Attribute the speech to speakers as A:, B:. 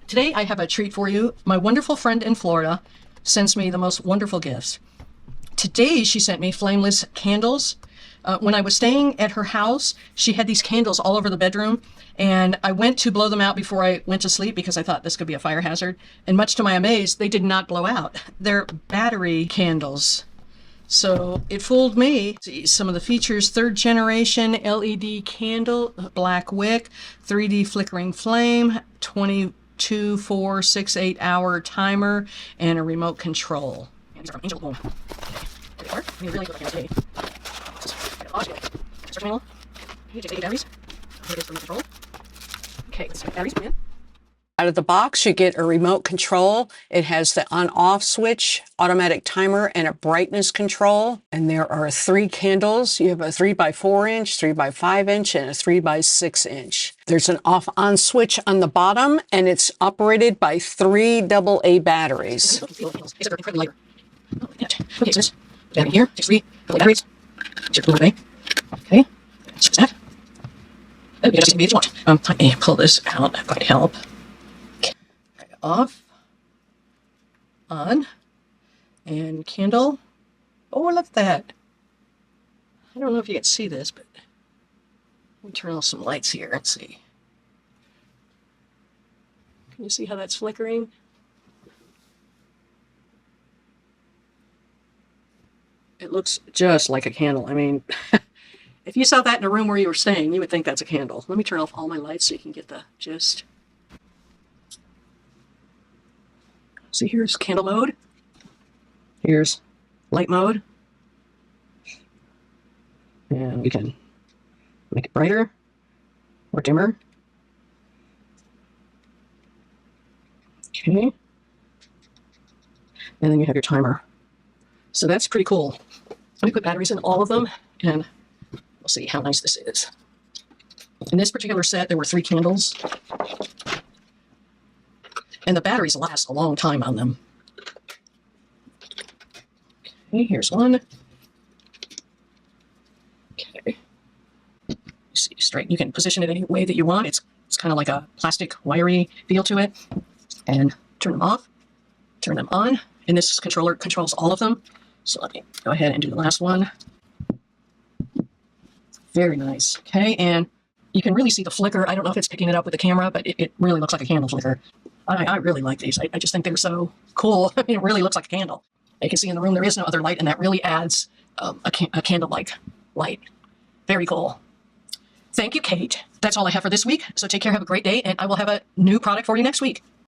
A: Today I have a treat for you. My wonderful friend in Florida sends me the most wonderful gifts. Today she sent me Flameless candles. When I was staying at her house, she had these candles all over the bedroom, and I went to blow them out before I went to sleep because I thought this could be a fire hazard. And much to my amaze, they did not blow out. They're battery candles. So it fooled me. See some of the features: 3rd generation LED candle, black wick, 3D flickering flame, 22, 4, 6, 8 hour timer, and a remote control. And these are from ANGELLOONG. There they are. I mean, really look like a Start manual. It takes 80 batteries. Here it is, remote control. Okay, let's see batteries come in. Out of the box, you get a remote control. It has the on-off switch, automatic timer, and a brightness control. And there are 3 candles. You have a 3x4 inch, 3x5 inch, and a 3x6 inch. There's an off-on switch on the bottom, and it's operated by 3 AA batteries. Okay, so this battery here takes 3 AA batteries. Okay, switch that. Oh, you can just be if you want. Let me pull this out. That might help. Off, on, and candle. Oh, look at that. I don't know if you can see this, but let me turn off some lights here and see. Can you see how that's flickering? It looks just like a candle. I mean, if you saw that in a room where you were staying, you would think that's a candle. Let me turn off all my lights so you can get the gist. So here's candle mode. Here's light mode. And we can make it brighter or dimmer. Okay. And then you have your timer. So that's pretty cool. Let me put batteries in all of them and we'll see how nice this is. In this particular set, there were 3 candles. And the batteries last a long time on them. Okay, here's one. Okay. See, straight. You can position it any way that you want. It's kind of like a plastic wiry feel to it. And turn them off, turn them on. And this controller controls all of them. So let me go ahead and do the last one. Very nice. Okay, and you can really see the flicker. I don't know if it's picking it up with the camera, but it really looks like a candle flicker. I really like these. I just think they're so cool. I mean, it really looks like a candle. You can see in the room there is no other light, and that really adds a candle-like light. Very cool. Thank you, Kate. That's all I have for this week. So take care, have a great day, and I will have a new product for you next week.